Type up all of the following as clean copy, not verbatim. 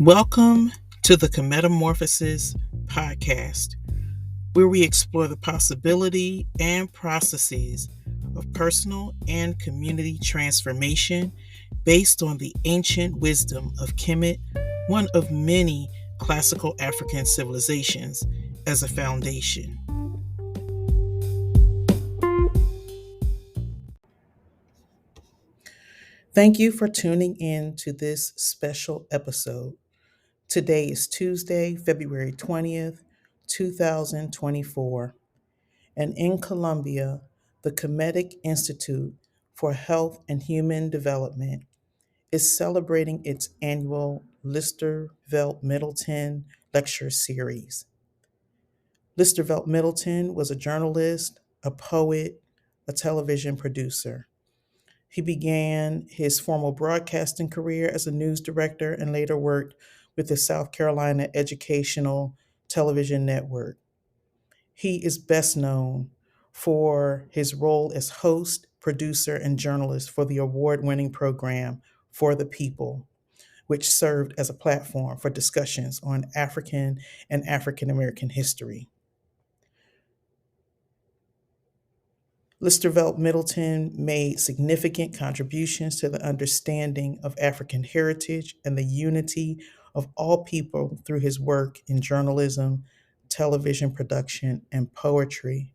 Welcome to the Metamorphosis podcast, where we explore the possibility and processes of personal and community transformation based on the ancient wisdom of Kemet, one of many classical African civilizations, as a foundation. Thank you for tuning in to this special episode. Today is Tuesday, February 20th, 2024, and in Colombia, the Kemetic Institute for Health and Human Development is celebrating its annual Listervelt Middleton lecture series. Listervelt Middleton was a journalist, a poet, a television producer. He began his formal broadcasting career as a news director and later worked with the South Carolina Educational Television Network. He is best known for his role as host, producer, and journalist for the award winning program For the People, which served as a platform for discussions on African and African American history. Listervelt Middleton made significant contributions to the understanding of African heritage and the unity of all people through his work in journalism, television production, and poetry.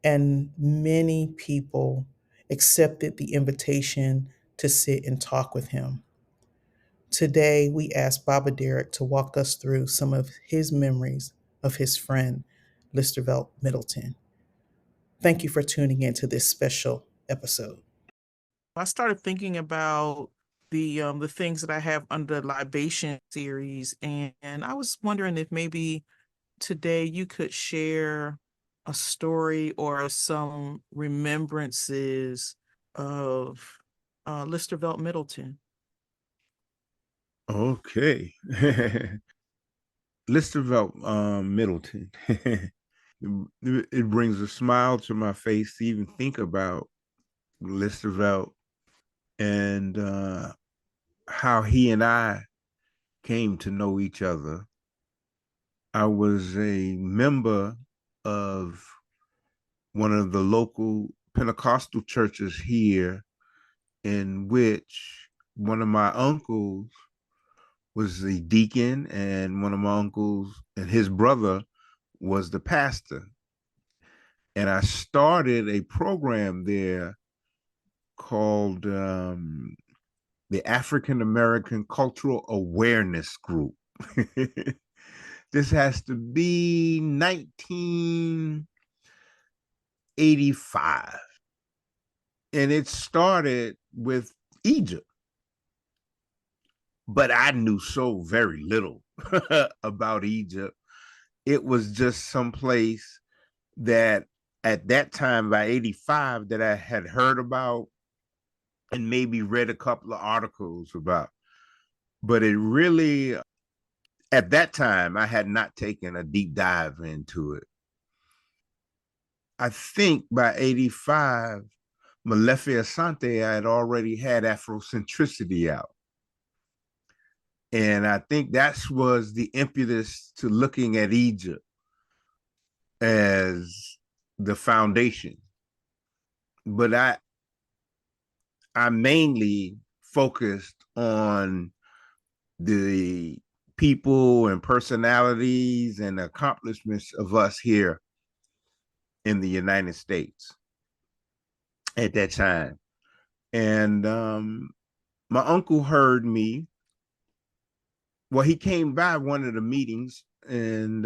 And many people accepted the invitation to sit and talk with him. Today, we asked Baba Derrick to walk us through some of his memories of his friend, Listervelt Middleton. Thank you for tuning into this special episode. I started thinking about the things that I have under the libation series, and I was wondering if maybe today you could share a story or some remembrances of Listervelt Middleton. Okay. Listervelt Middleton. It brings a smile to my face to even think about Listervelt and how he and I came to know each other. I was a member of one of the local Pentecostal churches here, in which one of my uncles was a deacon, and one of my uncles and his brother was the pastor. And I started a program there called the African American Cultural Awareness Group. This has to be 1985. And it started with Egypt. But I knew so very little about Egypt. It was just someplace that at that time, by 85, that I had heard about and maybe read a couple of articles about. But it really, at that time, I had not taken a deep dive into it. I think by 85, Malefi Asante, I had already had Afrocentricity out. And I think that was the impetus to looking at Egypt as the foundation. But I mainly focused on the people and personalities and accomplishments of us here in the United States at that time. And my uncle heard me. Well, he came by one of the meetings, and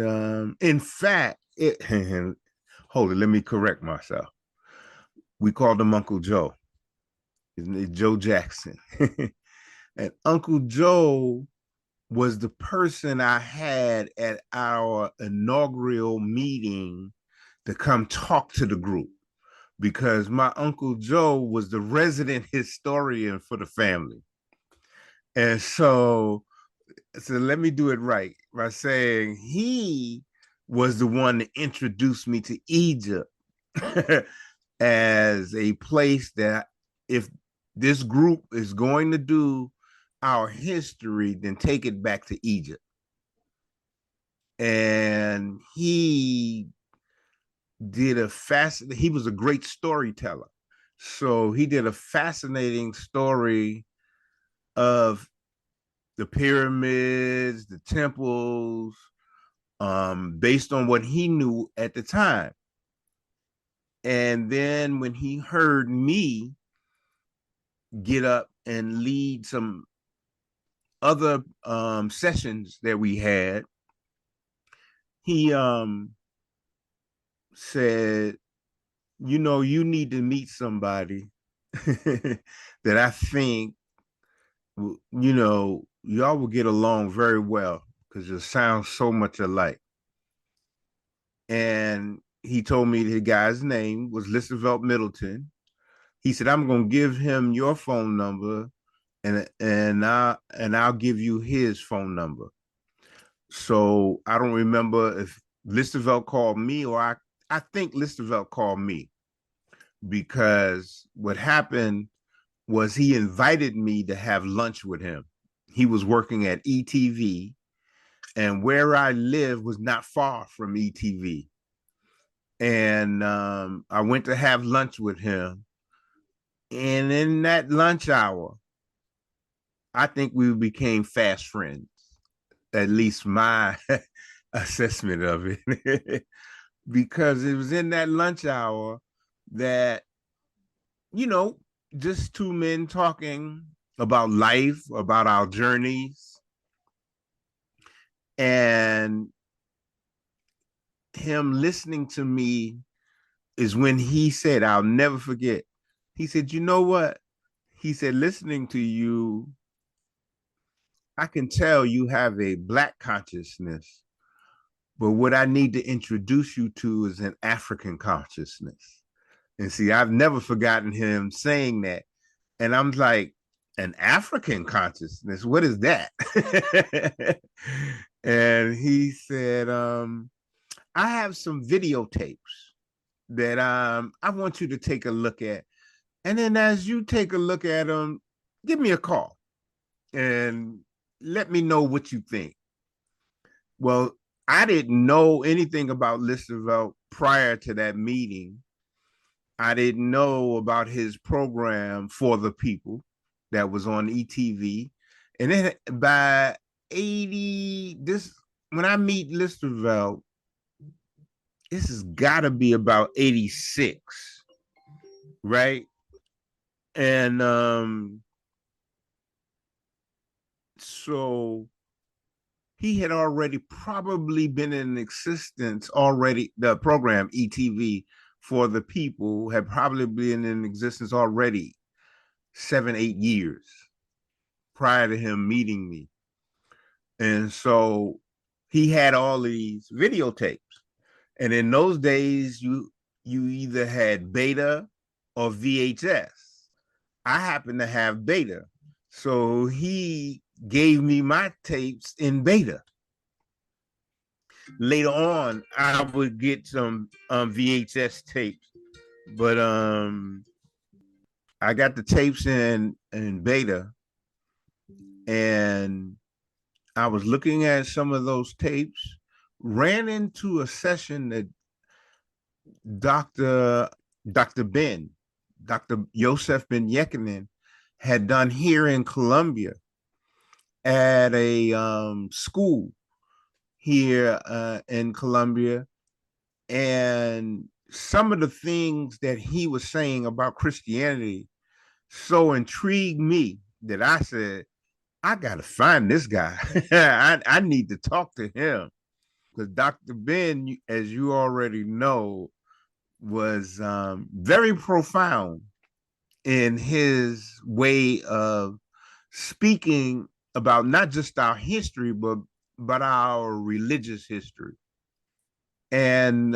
in fact, hold it, let me correct myself. We called him Uncle Joe. His name is Joe Jackson. And Uncle Joe was the person I had at our inaugural meeting to come talk to the group, because my Uncle Joe was the resident historian for the family. And so let me do it right by saying he was the one that introduced me to Egypt as a place that, if this group is going to do our history than take it back to Egypt. And he was a great storyteller. So he did a fascinating story of the pyramids, the temples, based on what he knew at the time. And then when he heard me get up and lead some other sessions that we had, he said, you need to meet somebody that I think, y'all will get along very well because you sound so much alike. And he told me the guy's name was Listervelt Middleton. He said, I'm going to give him your phone number and I'll give you his phone number. So I don't remember if Listervelt called me or I think Listervelt called me, because what happened was he invited me to have lunch with him. He was working at ETV, and where I lived was not far from ETV. And I went to have lunch with him. And in that lunch hour, I think we became fast friends, at least my assessment of it. Because it was in that lunch hour that, you know, just two men talking about life, about our journeys, and him listening to me is when he said, I'll never forget. He said, you know what? He said, listening to you, I can tell you have a Black consciousness, but what I need to introduce you to is an African consciousness. And see, I've never forgotten him saying that. And I'm like, an African consciousness? What is that? And he said, I have some videotapes that I want you to take a look at. And then as you take a look at them, give me a call and let me know what you think. Well, I didn't know anything about Listervelt prior to that meeting. I didn't know about his program For the People that was on ETV. And then by 80, when I meet Listervelt, this has got to be about 86, right? And so he had already probably been in existence already. The program ETV For the People had probably been in existence already 7, 8 years prior to him meeting me. And so he had all these videotapes. And in those days, you either had beta or VHS. I happen to have beta. So he gave me my tapes in beta. Later on, I would get some VHS tapes, but I got the tapes in beta, and I was looking at some of those tapes, ran into a session that Dr. Dr. Ben, Dr. Yosef Ben Yekinen had done here in Columbia at a school here in Columbia. And some of the things that he was saying about Christianity so intrigued me that I said, I got to find this guy. I need to talk to him. Because Dr. Ben, as you already know, was very profound in his way of speaking about not just our history, but our religious history. And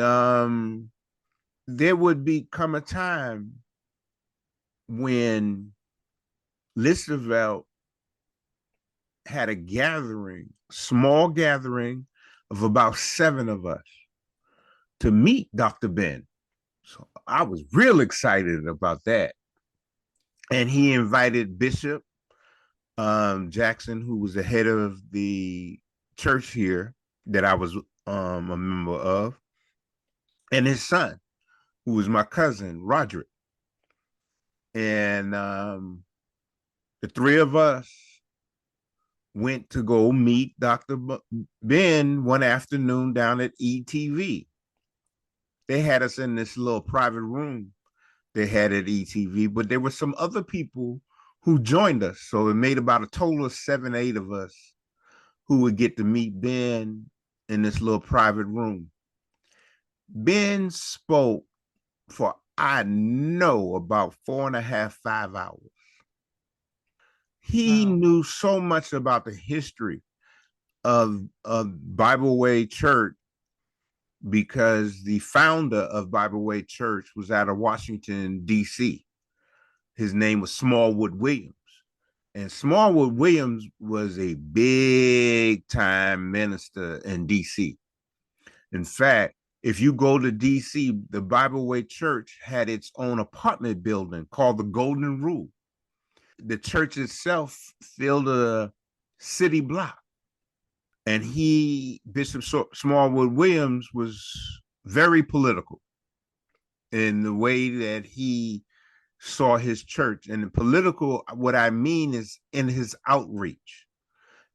there would become a time when Listervelt had a gathering, small gathering of about 7 of us to meet Dr. Ben. So I was real excited about that. And he invited Bishop Jackson, who was the head of the church here that I was a member of, and his son, who was my cousin, Roderick. And the three of us went to go meet Dr. Ben one afternoon down at ETV. They had us in this little private room they had at ETV, but there were some other people who joined us. So it made about a total of 7, 8 of us who would get to meet Ben in this little private room. Ben spoke for, I know, about 4.5, 5 hours. He Wow. knew so much about the history of Bible Way Church because the founder of Bible Way Church was out of Washington, D.C. His name was Smallwood Williams. And Smallwood Williams was a big time minister in D.C. In fact, if you go to D.C., the Bible Way Church had its own apartment building called the Golden Rule. The church itself filled a city block. And Bishop Smallwood Williams, was very political in the way that he saw his church. And the political, what I mean is in his outreach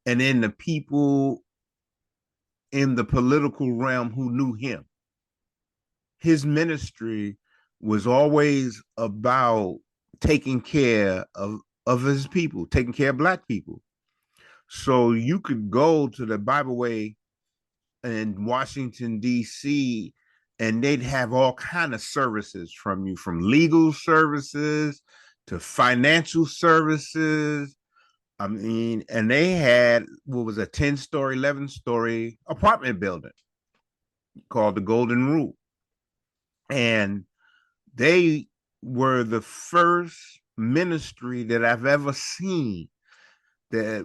and in the people in the political realm who knew him. His ministry was always about taking care of his people, taking care of Black people. So you could go to the Bible Way in Washington, D.C., and they'd have all kind of services from you, from legal services to financial services. I mean, and they had what was a 10-story, 11-story apartment building called the Golden Rule. And they were the first ministry that I've ever seen that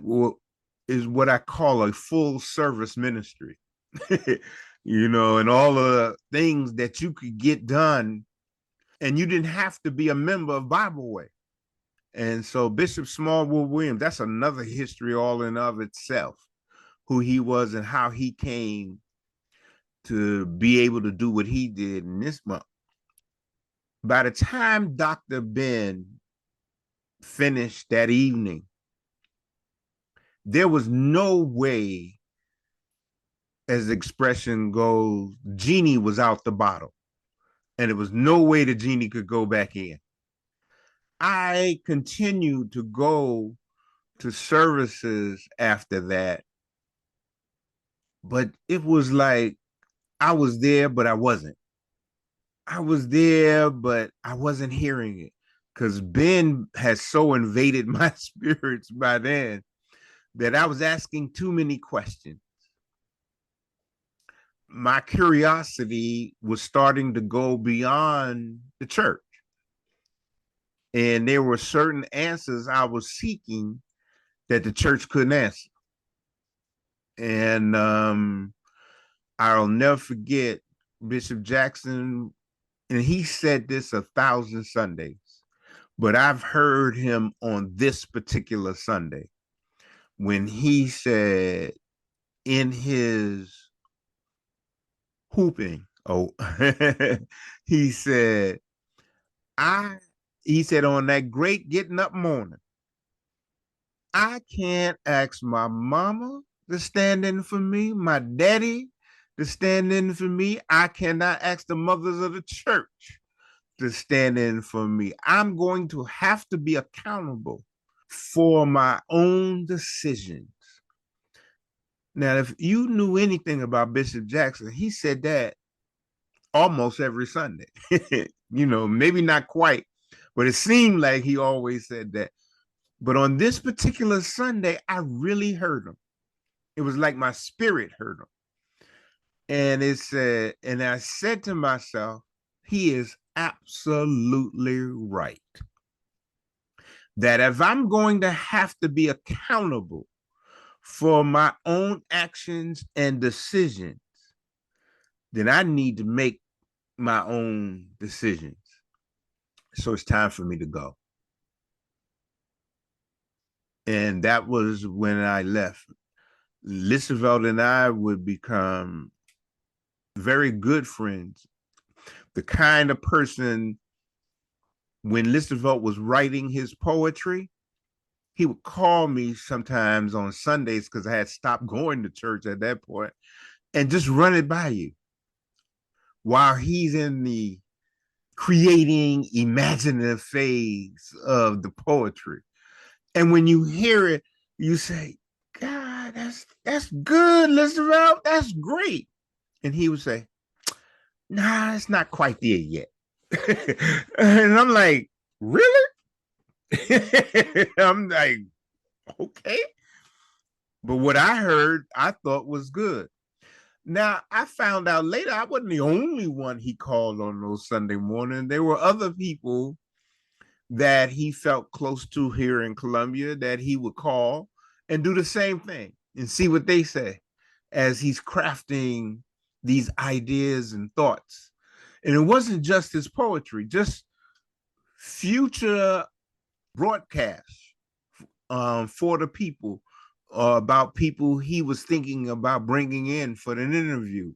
is what I call a full service ministry. And all the things that you could get done, and you didn't have to be a member of Bible Way. And so Bishop Smallwood Williams, that's another history all in of itself, who he was and how he came to be able to do what he did in this month. By the time Dr. Ben finished that evening, there was no way, as the expression goes, genie was out the bottle. And there was no way the genie could go back in. I continued to go to services after that, but it was like I was there, but I wasn't. I was there, but I wasn't hearing it because Ben has so invaded my spirits by then that I was asking too many questions. My curiosity was starting to go beyond the church. And there were certain answers I was seeking that the church couldn't answer. And I'll never forget Bishop Jackson, and he said this 1,000 Sundays, but I've heard him on this particular Sunday when he said in his hooping, he said, he said, on that great getting up morning, I can't ask my mama to stand in for me, my daddy to stand in for me. I cannot ask the mothers of the church to stand in for me. I'm going to have to be accountable for my own decisions. Now, if you knew anything about Bishop Jackson, he said that almost every Sunday. Maybe not quite, but it seemed like he always said that. But on this particular Sunday, I really heard him. It was like my spirit heard him. And it said, and I said to myself, he is absolutely right. That if I'm going to have to be accountable for my own actions and decisions, then I need to make my own decisions. So it's time for me to go. And that was when I left. Listervelt and I would become very good friends. The kind of person, when Listervelt was writing his poetry, he would call me sometimes on Sundays because I had stopped going to church at that point and just run it by you while he's in the creating imaginative phase of the poetry. And when you hear it, you say, God, that's good, Listervelt. That's great. And he would say, nah, it's not quite there yet. And I'm like, really? I'm like, okay. But what I heard, I thought was good. Now, I found out later I wasn't the only one he called on those Sunday mornings. There were other people that he felt close to here in Columbia that he would call and do the same thing and see what they say as he's crafting these ideas and thoughts. And it wasn't just his poetry, just future broadcasts for the people, about people he was thinking about bringing in for an interview.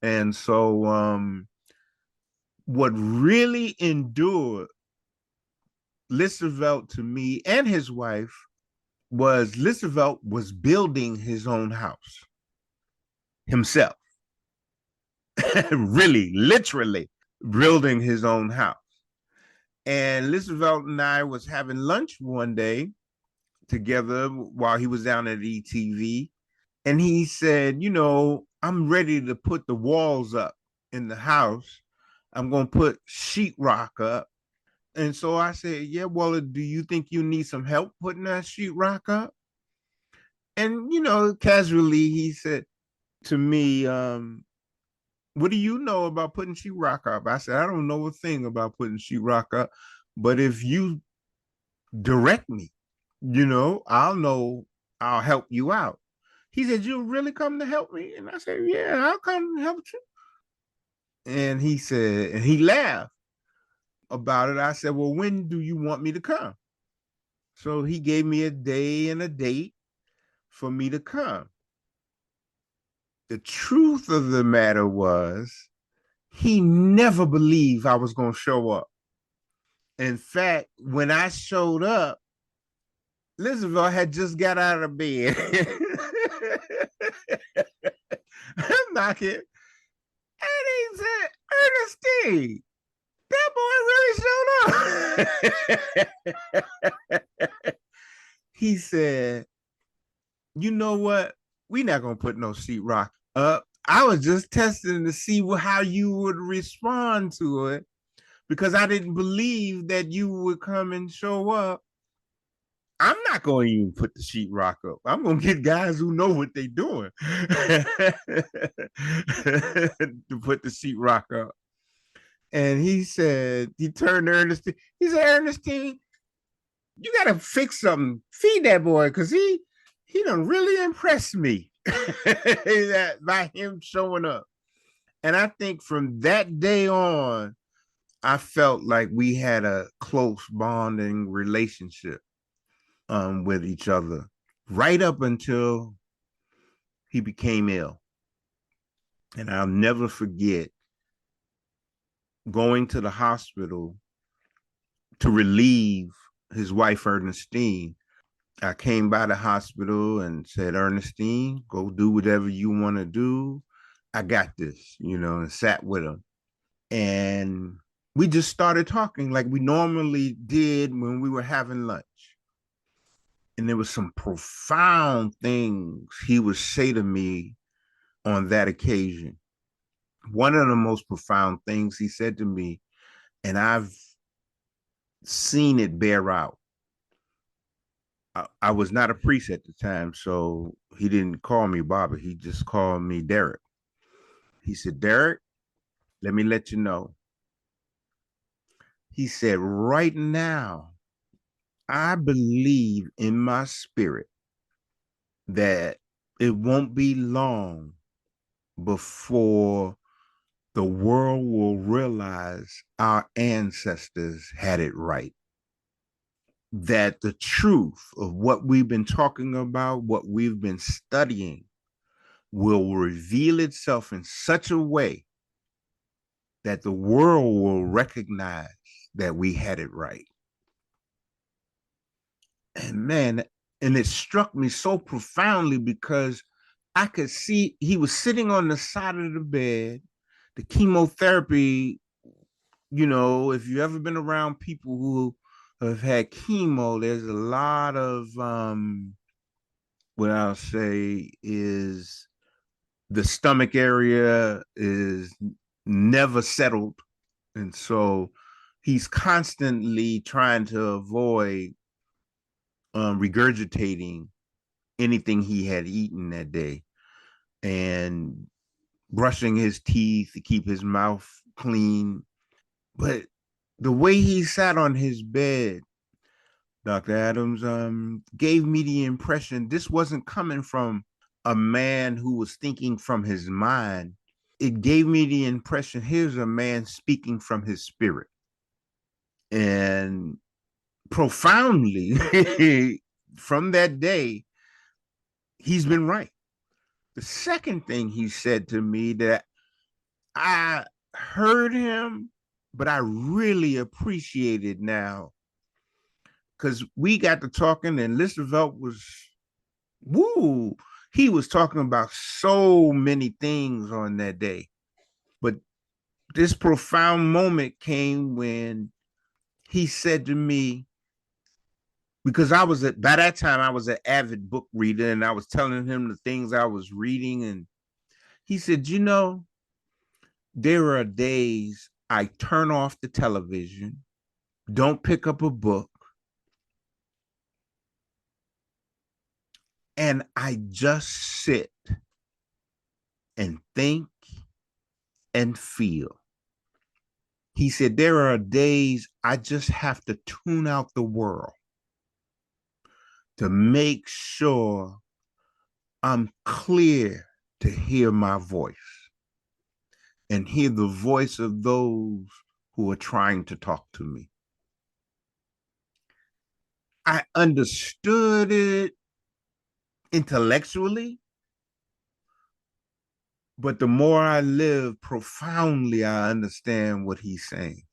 And so, what really endured Listervelt to me and his wife was Listervelt was building his own house himself, really, literally building his own house. And Listervelt and I was having lunch one day together while he was down at ETV. And he said, you know, I'm ready to put the walls up in the house. I'm going to put sheetrock up. And so I said, yeah, well, do you think you need some help putting that sheetrock up? And, you know, casually he said to me, what do you know about putting sheetrock up? I said, I don't know a thing about putting sheetrock up, but if you direct me, you know, I'll know, I'll help you out. He said, you'll really come to help me? And I said, yeah, I'll come and help you. And he said, and he laughed about it. I said, well, when do you want me to come? So he gave me a day and a date for me to come. The truth of the matter was, he never believed I was going to show up. In fact, when I showed up, Listervelt had just got out of bed. I'm knocking, and he said, Ernestine, that boy really showed up. He said, you know what? We're not going to put no sheetrock up. I was just testing to see how you would respond to it because I didn't believe that you would come and show up. I'm not going to even put the sheetrock up. I'm going to get guys who know what they're doing to put the sheetrock up. And he said, he turned to Ernestine. He said, Ernestine, you got to fix something. Feed that boy because he done really impressed me by him showing up. And I think from that day on, I felt like we had a close bonding relationship with each other right up until he became ill. And I'll never forget going to the hospital to relieve his wife, Ernestine. I came by the hospital and said, Ernestine, go do whatever you want to do. I got this, you know, and sat with him. And we just started talking like we normally did when we were having lunch. And there was some profound things he would say to me on that occasion. One of the most profound things he said to me, and I've seen it bear out. I was not a priest at the time, so he didn't call me Baba. He just called me Derrick. He said, Derrick, let me let you know. He said, right now, I believe in my spirit that it won't be long before the world will realize our ancestors had it right. that the truth of what we've been talking about, what we've been studying, will reveal itself in such a way that the world will recognize that we had it right. And man, and it struck me so profoundly because I could see he was sitting on the side of the bed. The chemotherapy, if you've ever been around people who have had chemo, there's a lot of what I'll say is the stomach area is never settled. And so he's constantly trying to avoid regurgitating anything he had eaten that day and brushing his teeth to keep his mouth clean. But the way he sat on his bed, Dr. Adams, gave me the impression this wasn't coming from a man who was thinking from his mind. It gave me the impression here's a man speaking from his spirit. And profoundly, from that day, he's been right. The second thing he said to me that I heard him, but I really appreciate it now because we got to talking and Listervelt was, woo, he was talking about so many things on that day. But this profound moment came when he said to me, because by that time I was an avid book reader and I was telling him the things I was reading. And he said, there are days I turn off the television, don't pick up a book, and I just sit and think and feel. He said, there are days I just have to tune out the world to make sure I'm clear to hear my voice and hear the voice of those who are trying to talk to me. I understood it intellectually, but the more I live, profoundly, I understand what he's saying.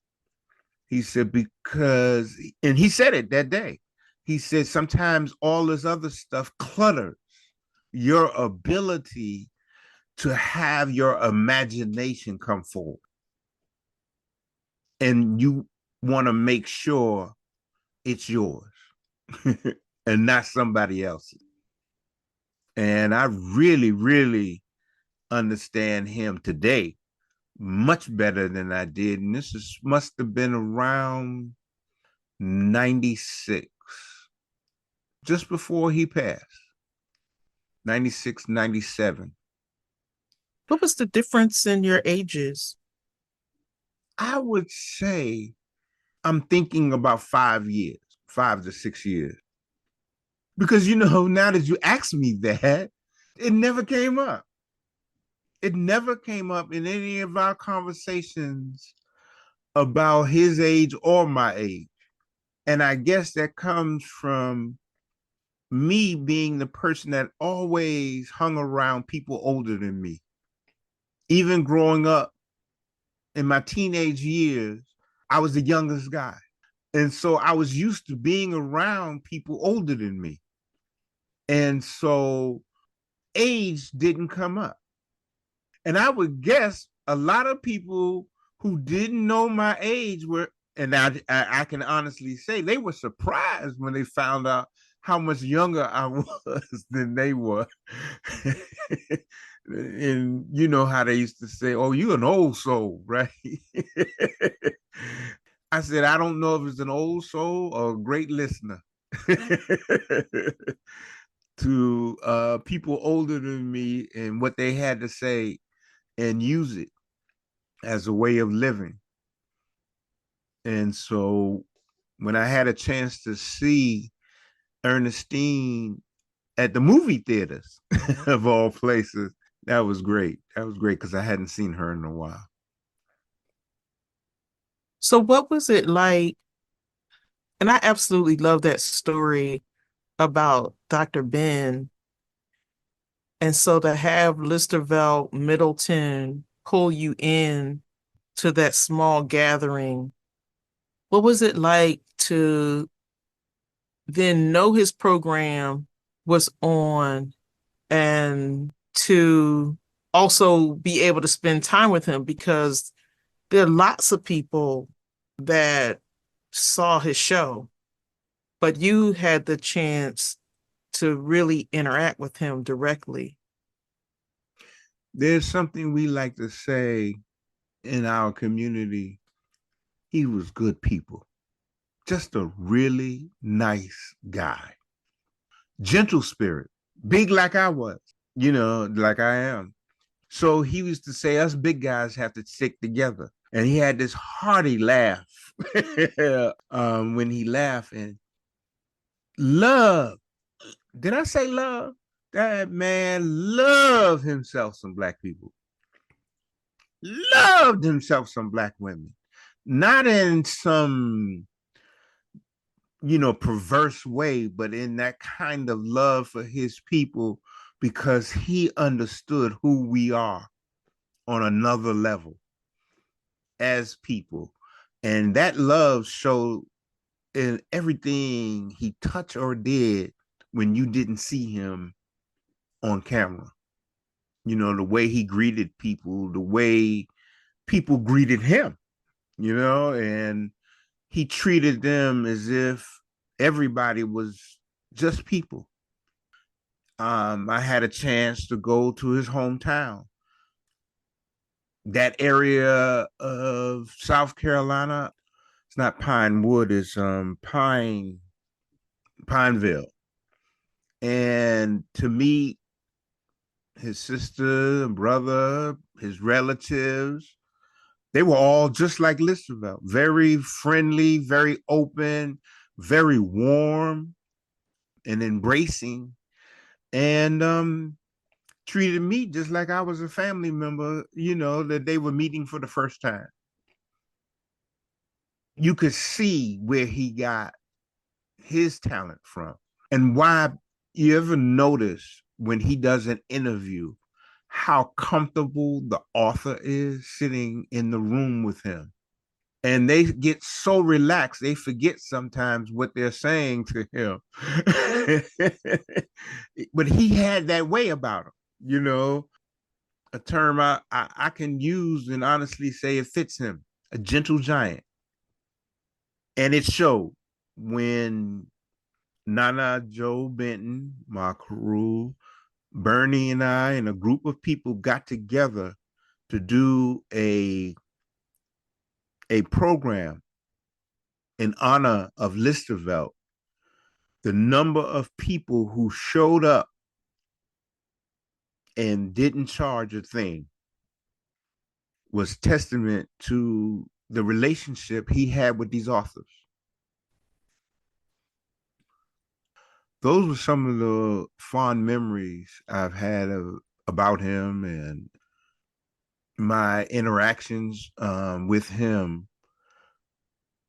He said, and he said it that day. He said, sometimes all this other stuff clutters your ability to have your imagination come forward. And you want to make sure it's yours and not somebody else's. And I really, really understand him today much better than I did. And must have been around 96, just before he passed. 96, 97. What was the difference in your ages? I would say I'm thinking about 5 years, 5 to 6 years. Because, now that you ask me that, it never came up. It never came up in any of our conversations about his age or my age. And I guess that comes from me being the person that always hung around people older than me. Even growing up in my teenage years, I was the youngest guy. And so I was used to being around people older than me. And so age didn't come up. And I would guess a lot of people who didn't know my age were, and I can honestly say they were surprised when they found out how much younger I was than they were. And you know how they used to say, oh, you're an old soul, right? I said, I don't know if it's an old soul or a great listener to people older than me and what they had to say and use it as a way of living. And so when I had a chance to see Ernestine at the movie theaters of all places, that was great. That was great because I hadn't seen her in a while. So, what was it like And I absolutely love that story about Dr. Ben. And so to have Listervelt Middleton pull you in to that small gathering, what was it like to then know his program was on and to also be able to spend time with him? Because there are lots of people that saw his show, but you had the chance to really interact with him directly. There's something we like to say in our community. He was good people, just a really nice guy, gentle spirit, big like I was, like I am. So he used to say, us big guys have to stick together. And he had this hearty laugh when he laughed, and love. Did I say love? That man loved himself some black people, loved himself some black women, not in some, perverse way, but in that kind of love for his people because he understood who we are on another level as people. And that love showed in everything he touched or did when you didn't see him on camera. The way he greeted people, the way people greeted him, and he treated them as if everybody was just people. I had a chance to go to his hometown, that area of South Carolina. It's not Pine Wood, it's Pineville. And to meet his sister and brother, his relatives, they were all just like Listervelt, very friendly, very open, very warm and embracing, and treated me just like I was a family member, that they were meeting for the first time. You could see where he got his talent from and why. You ever notice when he does an interview how comfortable the author is sitting in the room with him, and they get so relaxed they forget sometimes what they're saying to him. But he had that way about him, a term I can use and honestly say it fits him, a gentle giant. And it showed when Nana Joe Benton, my crew, Bernie and I and a group of people got together to do a program in honor of Listervelt. The number of people who showed up and didn't charge a thing was testament to the relationship he had with these authors. Those were some of the fond memories I've had about him and my interactions with him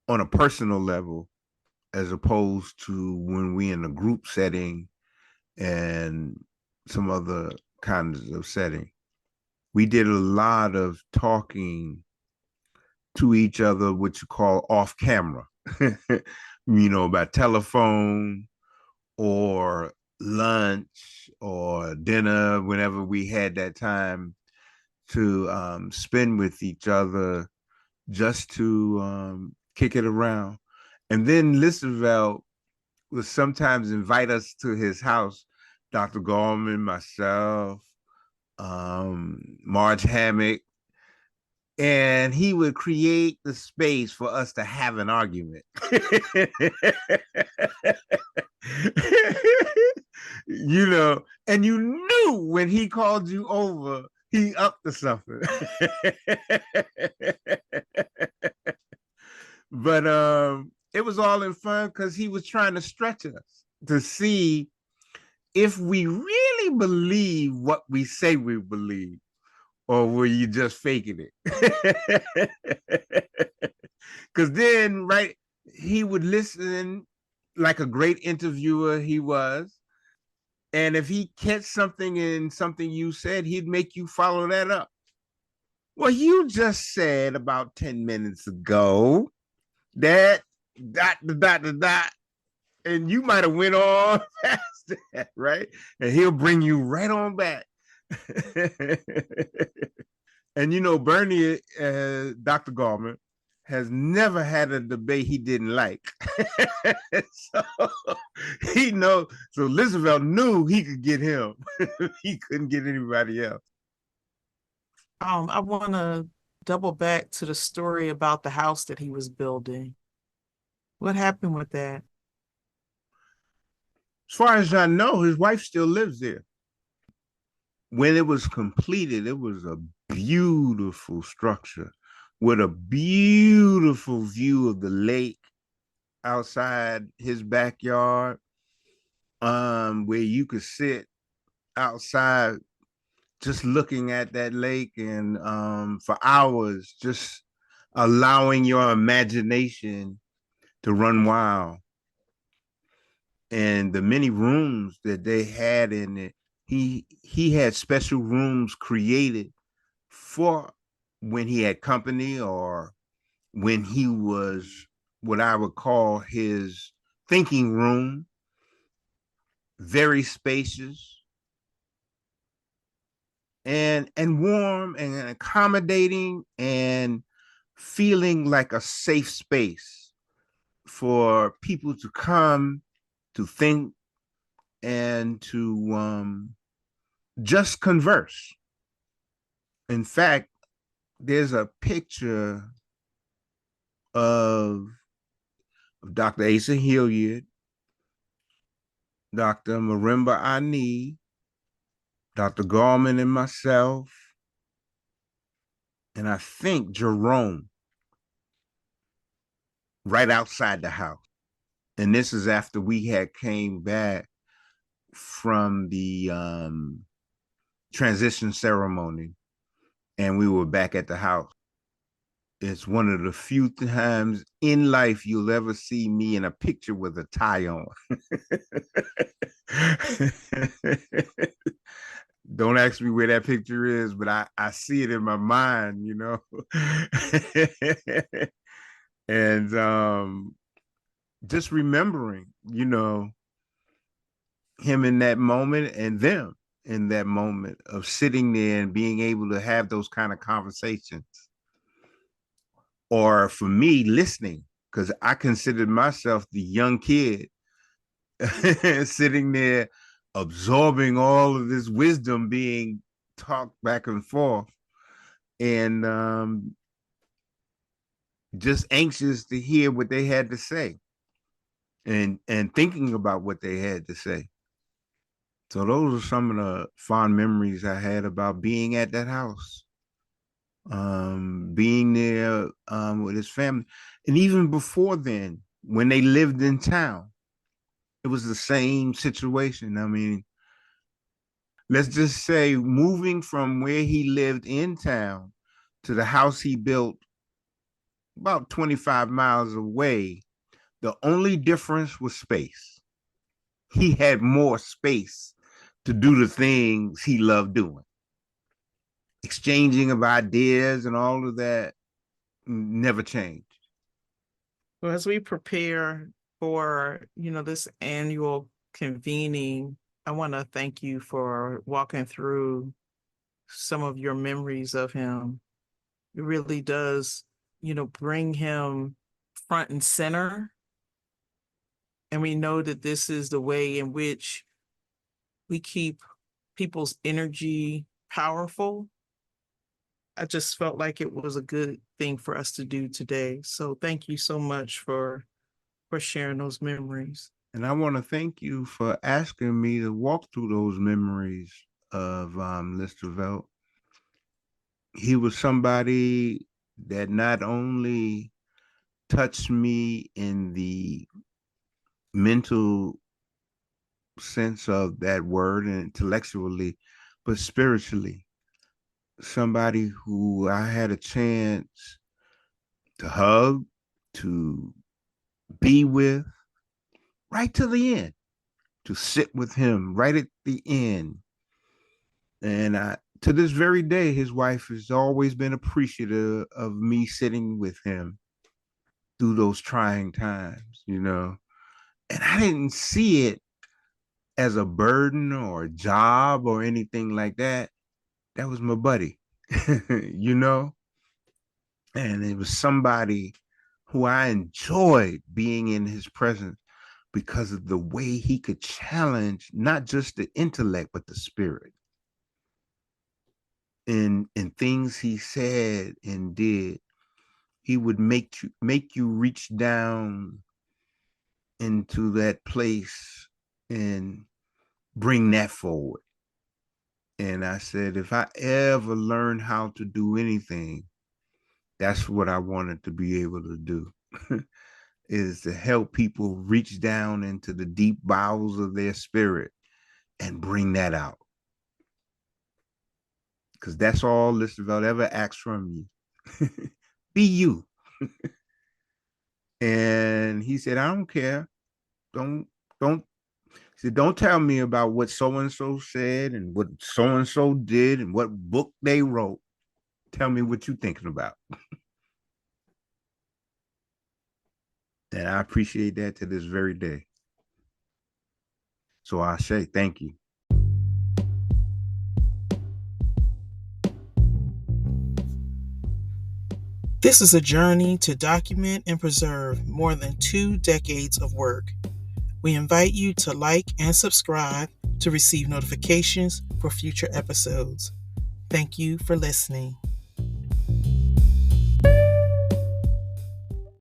on a personal level, as opposed to when we in a group setting and some other kinds of setting. We did a lot of talking to each other, what you call off camera, by telephone or lunch or dinner, whenever we had that time to spend with each other, just to kick it around. And then Listervelt would sometimes invite us to his house, Dr. Gorman, myself, Marge Hammock, and he would create the space for us to have an argument. And you knew when he called you over, he up to something. But it was all in fun because he was trying to stretch us to see if we really believe what we say we believe, or were you just faking it? Because then, right, he would listen like a great interviewer he was. And if he catch something in something you said, he'd make you follow that up. Well, you just said about 10 minutes ago that dot, and you might have went on past that, right? And he'll bring you right on back. And you know, Bernie, Dr. Gallman, has never had a debate he didn't like. So he knows. So Listervelt knew he could get him. He couldn't get anybody else. I want to double back to the story about the house that he was building. What happened with that? As far as I know, his wife still lives there. When it was completed, it was a beautiful structure with a beautiful view of the lake outside his backyard, where you could sit outside just looking at that lake and for hours, just allowing your imagination to run wild. And the many rooms that they had in it, he had special rooms created for when he had company or when he was what I would call his thinking room, very spacious and warm and accommodating and feeling like a safe space for people to come to think and to just converse. In fact, there's a picture of Dr. Asa Hilliard, Dr. Marimba Ani, Dr. Gallman and myself, and I think Jerome right outside the house. And this is after we had came back from the transition ceremony and we were back at the house. It's one of the few times in life you'll ever see me in a picture with a tie on. Don't ask me where that picture is, but I see it in my mind, you know. And just remembering, you know, him in that moment and them in that moment of sitting there and being able to have those kind of conversations. Or for me, listening, because I considered myself the young kid sitting there absorbing all of this wisdom being talked back and forth and just anxious to hear what they had to say and thinking about what they had to say. So those are some of the fond memories I had about being at that house, being there with his family. And even before then, when they lived in town, it was the same situation. I mean, let's just say moving from where he lived in town to the house he built about 25 miles away, the only difference was space. He had more space to do the things he loved doing. Exchanging of ideas and all of that never changed. Well, as we prepare for, this annual convening, I want to thank you for walking through some of your memories of him. It really does, bring him front and center. And we know that this is the way in which we keep people's energy powerful. I just felt like it was a good thing for us to do today. So thank you so much for sharing those memories. And I want to thank you for asking me to walk through those memories of Listervelt. He was somebody that not only touched me in the mental sense of that word and intellectually, but spiritually. Somebody who I had a chance to hug, to be with, right to the end, to sit with him right at the end. And to this very day, his wife has always been appreciative of me sitting with him through those trying times. And I didn't see it as a burden or a job or anything like that. That was my buddy, you know? And it was somebody who I enjoyed being in his presence because of the way he could challenge not just the intellect, but the spirit. And things he said and did, he would make you reach down into that place and bring that forward. And I said, if I ever learn how to do anything, that's what I wanted to be able to do. Is to help people reach down into the deep bowels of their spirit and bring that out. Because that's all Listervelt ever asks from you. Be you. And he said, I don't care. Don't he said, don't tell me about what so and so said and what so and so did and what book they wrote. Tell me what you're thinking about. And I appreciate that to this very day. So I say thank you. This is a journey to document and preserve more than 2 decades of work. We invite you to like and subscribe to receive notifications for future episodes. Thank you for listening.